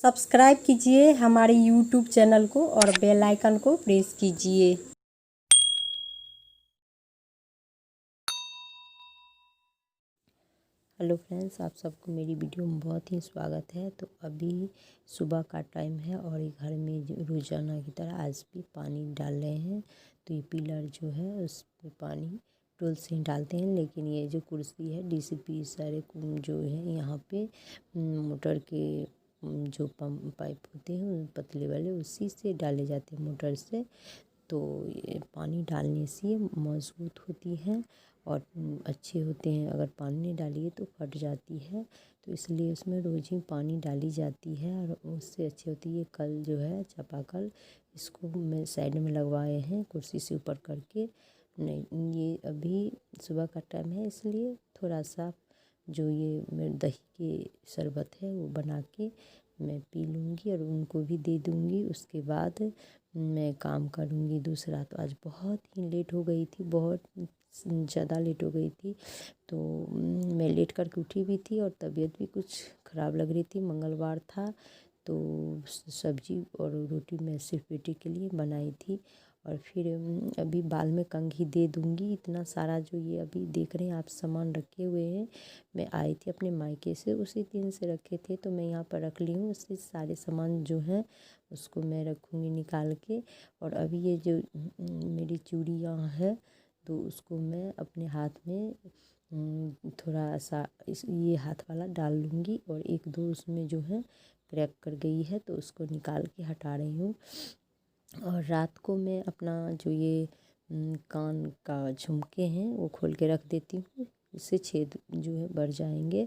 Subscribe कीजिए हमारे YouTube channel को और बेल आइकन को प्रेस कीजिए। हेलो फ्रेंड्स, आप सबको मेरी वीडियो में बहुत ही स्वागत है। तो अभी सुबह का टाइम है और ये घर में रोज़ाना की तरह आज भी पानी डाल रहे हैं। तो ये पिलर जो है उस पे पानी टूल से ही डालते हैं, लेकिन ये जो कुर्सी है डीसीपी सारे जो है यहाँ पे मोटर के जो पंप पाइप होते हैं पतले वाले उसी से डाले जाते हैं मोटर से। तो ये पानी डालने से मजबूत होती है और अच्छे होते हैं। अगर पानी नहीं डालिए तो फट जाती है, तो इसलिए उसमें रोज़ ही पानी डाली जाती है और उससे अच्छी होती है। कल जो है चापाकल इसको मैं साइड में लगवाए हैं कुर्सी से ऊपर करके। नहीं, ये अभी सुबह का टाइम है इसलिए थोड़ा सा जो ये मेरे दही के शरबत है वो बना के मैं पी लूँगी और उनको भी दे दूँगी। उसके बाद मैं काम करूँगी दूसरा। तो आज बहुत ही लेट हो गई थी, बहुत ज़्यादा लेट हो गई थी। तो मैं लेट करके उठी भी थी और तबीयत भी कुछ ख़राब लग रही थी। मंगलवार था तो सब्जी और रोटी मैं सिर्फ बेटे के लिए बनाई थी। और फिर अभी बाल में कंघी दे दूँगी। इतना सारा जो ये अभी देख रहे हैं आप सामान रखे हुए हैं, मैं आई थी अपने मायके से, उसी दिन से रखे थे तो मैं यहाँ पर रख ली हूँ। उससे सारे सामान जो हैं उसको मैं रखूँगी निकाल के। और अभी ये जो मेरी चूड़ियाँ हैं तो उसको मैं अपने हाथ में थोड़ा सा ये हाथ वाला डाल लूँगी और एक दो उसमें जो है क्रैक कर गई है तो उसको निकाल के हटा रही हूँ। और रात को मैं अपना जो ये कान का झुमके हैं वो खोल के रख देती हूँ, इससे छेद जो है बढ़ जाएंगे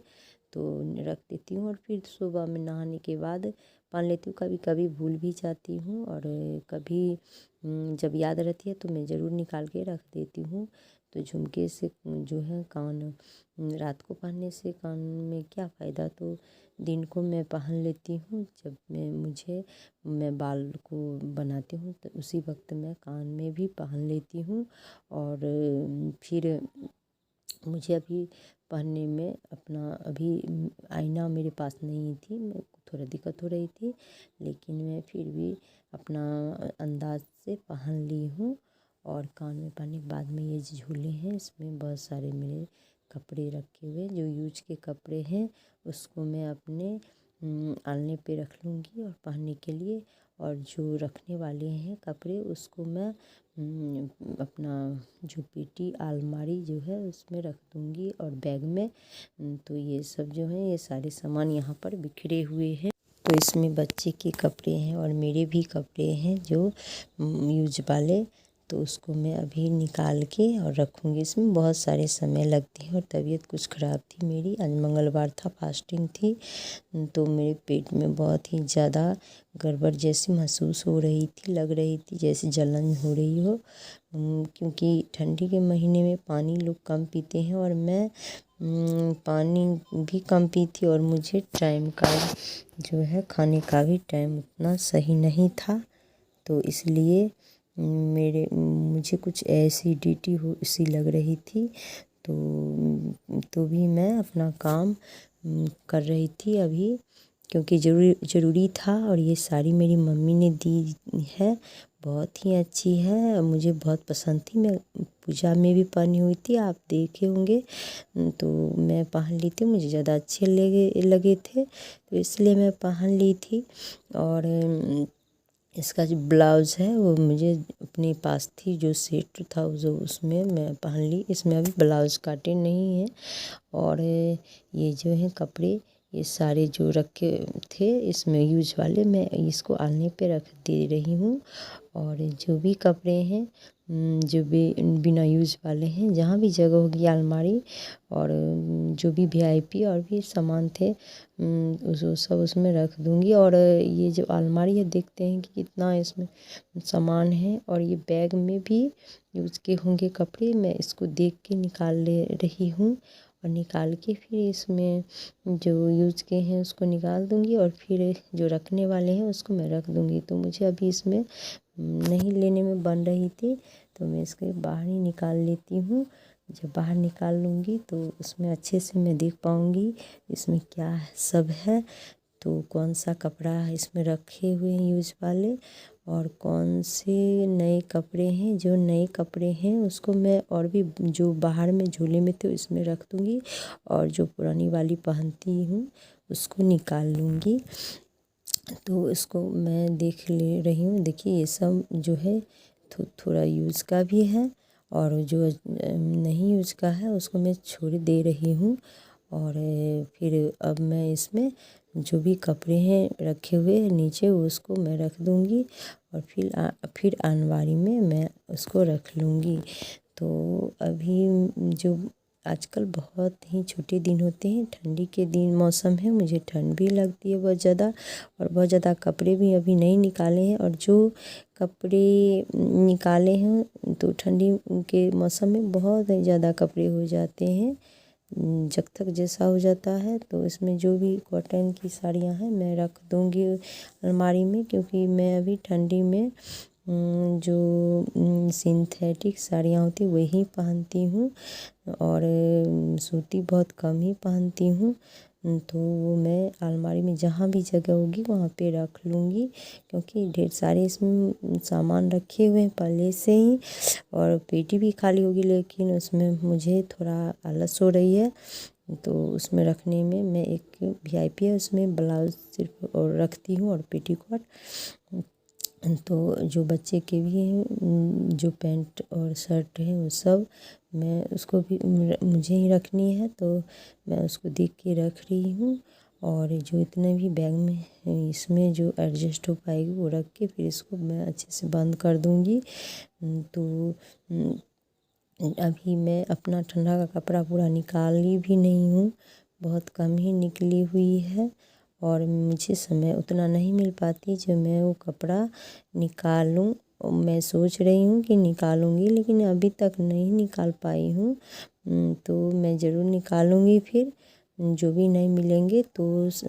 तो रख देती हूँ। और फिर सुबह में नहाने के बाद पहन लेती हूँ। कभी कभी भूल भी जाती हूँ और कभी जब याद रहती है तो मैं ज़रूर निकाल के रख देती हूँ। तो झुमके से जो है कान रात को पहनने से कान में क्या फ़ायदा, तो दिन को मैं पहन लेती हूँ। जब मैं बाल को बनाती हूँ तो उसी वक्त मैं कान में भी पहन लेती हूँ। और फिर मुझे अभी पहनने में अपना अभी आईना मेरे पास नहीं थी, मेरे को थोड़ा दिक्कत हो रही थी, लेकिन मैं फिर भी अपना अंदाज से पहन ली हूँ। और कान में पहनने के बाद में ये झूले हैं, इसमें बहुत सारे मेरे कपड़े रखे हुए जो यूज के कपड़े हैं उसको मैं अपने आलने पे रख लूँगी और पहनने के लिए। और जो रखने वाले हैं कपड़े उसको मैं अपना जो पेटी अलमारी जो है उसमें रख दूँगी और बैग में। तो ये सब जो है ये सारे सामान यहाँ पर बिखरे हुए हैं। तो इसमें बच्चे के कपड़े हैं और मेरे भी कपड़े हैं जो यूज वाले, तो उसको मैं अभी निकाल के और रखूँगी। इसमें बहुत सारे समय लगती है और तबीयत कुछ ख़राब थी मेरी, आज मंगलवार था, फास्टिंग थी। तो मेरे पेट में बहुत ही ज़्यादा गड़बड़ जैसी महसूस हो रही थी, लग रही थी जैसे जलन हो रही हो। क्योंकि ठंडी के महीने में पानी लोग कम पीते हैं और मैं पानी भी कम पी थी और मुझे टाइम का जो है खाने का भी टाइम उतना सही नहीं था। तो इसलिए मुझे कुछ एसिडिटी हो सी लग रही थी। तो भी मैं अपना काम कर रही थी अभी, क्योंकि ज़रूरी था। और ये साड़ी मेरी मम्मी ने दी है, बहुत ही अच्छी है, मुझे बहुत पसंद थी। मैं पूजा में भी पहनी हुई थी, आप देखे होंगे। तो मैं पहन ली थी, मुझे ज़्यादा अच्छे लगे थे तो इसलिए मैं पहन ली थी। और इसका जो ब्लाउज़ है वो मुझे अपने पास थी, जो सेट था जो उसमें मैं पहन ली। इसमें अभी ब्लाउज़ काटे नहीं है। और ये जो है कपड़े ये सारे जो रखे थे इसमें यूज वाले, मैं इसको आलने पे रख दे रही हूँ। और जो भी कपड़े हैं जो भी बिना यूज वाले हैं, जहाँ भी जगह होगी अलमारी, और जो भी वीआईपी और भी सामान थे उस सब उसमें रख दूँगी। और ये जो अलमारी है देखते हैं कि कितना इसमें सामान है। और ये बैग में भी यूज़ के होंगे कपड़े, मैं इसको देख के निकाल ले रही हूँ। और निकाल के फिर इसमें जो यूज के हैं उसको निकाल दूँगी और फिर जो रखने वाले हैं उसको मैं रख दूँगी। तो मुझे अभी इसमें नहीं लेने में बन रही थी तो मैं इसके बाहर ही निकाल लेती हूँ। जब बाहर निकाल लूँगी तो उसमें अच्छे से मैं देख पाऊँगी इसमें क्या सब है। तो कौन सा कपड़ा इसमें रखे हुए हैं यूज वाले और कौन से नए कपड़े हैं। जो नए कपड़े हैं उसको मैं और भी जो बाहर में झोले में थे इसमें रख दूँगी और जो पुरानी वाली पहनती हूँ उसको निकाल लूँगी। तो इसको मैं देख ले रही हूँ। देखिए ये सब जो है थोड़ा यूज़ का भी है और जो नहीं यूज़ का है उसको मैं छोड़ दे रही हूँ। और फिर अब मैं इसमें जो भी कपड़े हैं रखे हुए नीचे उसको मैं रख दूँगी और फिर अलमारी में मैं उसको रख लूँगी। तो अभी जो आजकल बहुत ही छोटे दिन होते हैं, ठंडी के दिन मौसम है, मुझे ठंड भी लगती है बहुत ज़्यादा और बहुत ज़्यादा कपड़े भी अभी नहीं निकाले हैं और जो कपड़े निकाले हैं तो ठंडी के मौसम में बहुत ज़्यादा कपड़े हो जाते हैं, जब तक जैसा हो जाता है। तो इसमें जो भी कॉटन की साड़ियाँ हैं मैं रख दूँगी अलमारी में, क्योंकि मैं अभी ठंडी में जो सिंथेटिक साड़ियाँ होती वही पहनती हूँ और सूती बहुत कम ही पहनती हूँ। तो वो मैं अलमारी में जहाँ भी जगह होगी वहाँ पे रख लूँगी, क्योंकि ढेर सारे इसमें सामान रखे हुए हैं पहले से ही और पेटी भी खाली होगी, लेकिन उसमें मुझे थोड़ा आलस हो रही है। तो उसमें रखने में मैं एक VIP है उसमें ब्लाउज सिर्फ और रखती हूँ और पेटीकोट। तो जो बच्चे के भी हैं जो पैंट और शर्ट है वो सब मैं उसको भी मुझे ही रखनी है, तो मैं उसको देख के रख रही हूँ। और जो इतने भी बैग में इसमें जो एडजस्ट हो पाएगी वो रख के फिर इसको मैं अच्छे से बंद कर दूँगी। तो अभी मैं अपना ठंडा का कपड़ा पूरा निकाली भी नहीं हूँ, बहुत कम ही निकली हुई है और मुझे समय उतना नहीं मिल पाती जो मैं वो कपड़ा निकालूं। और मैं सोच रही हूँ कि निकालूंगी, लेकिन अभी तक नहीं निकाल पाई हूँ। तो मैं ज़रूर निकालूंगी फिर जो भी नहीं मिलेंगे तो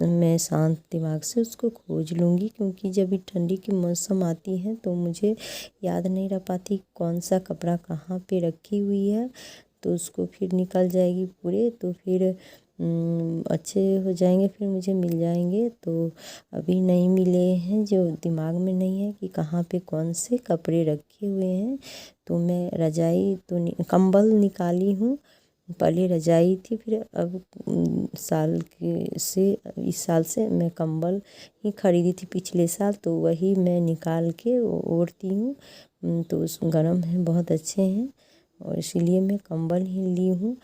मैं शांत दिमाग से उसको खोज लूँगी, क्योंकि जब भी ठंडी की मौसम आती है तो मुझे याद नहीं रह पाती कौन सा कपड़ा कहाँ पे रखी हुई है, तो उसको फिर निकल जाएगी पूरे, तो फिर अच्छे हो जाएंगे, फिर मुझे मिल जाएंगे। तो अभी नहीं मिले हैं, जो दिमाग में नहीं है कि कहाँ पे कौन से कपड़े रखे हुए हैं। तो मैं रजाई तो कंबल निकाली हूँ, पहले रजाई थी, फिर अब इस साल से मैं कंबल ही खरीदी थी पिछले साल, तो वही मैं निकाल के ओढ़ती हूँ। तो उस गर्म है बहुत अच्छे हैं और इसीलिए मैं कंबल ही ली हूँ।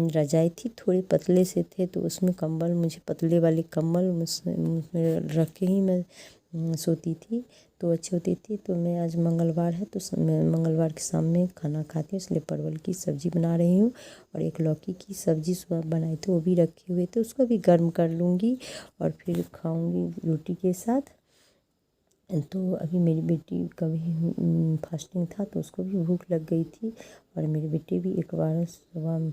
रजाई थी थोड़े पतले से थे तो उसमें कंबल मुझे पतले वाले कंबल मुझमें रख के ही मैं सोती थी तो अच्छी होती थी। तो मैं आज मंगलवार है तो मैं मंगलवार के शाम में खाना खाती हूँ, इसलिए परवल की सब्ज़ी बना रही हूँ और एक लौकी की सब्ज़ी सुबह बनाई थी वो भी रखे हुए थे, उसको भी गर्म कर लूँगी और फिर खाऊँगी रोटी के साथ। तो अभी मेरी बेटी का भी फास्टिंग था तो उसको भी भूख लग गई थी और मेरी बेटी भी एक बार सुबह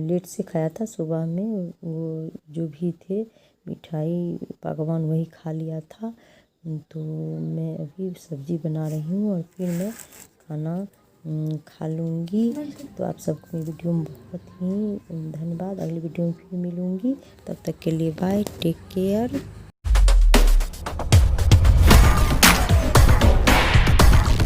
लेट से खाया था, सुबह में वो जो भी थे मिठाई पकवान वही खा लिया था। तो मैं अभी सब्ज़ी बना रही हूँ और फिर मैं खाना खा लूँगी। तो आप सबको मेरी वीडियो में बहुत ही धन्यवाद। अगली वीडियो में फिर मिलूँगी, तब तक के लिए बाय, टेक केयर।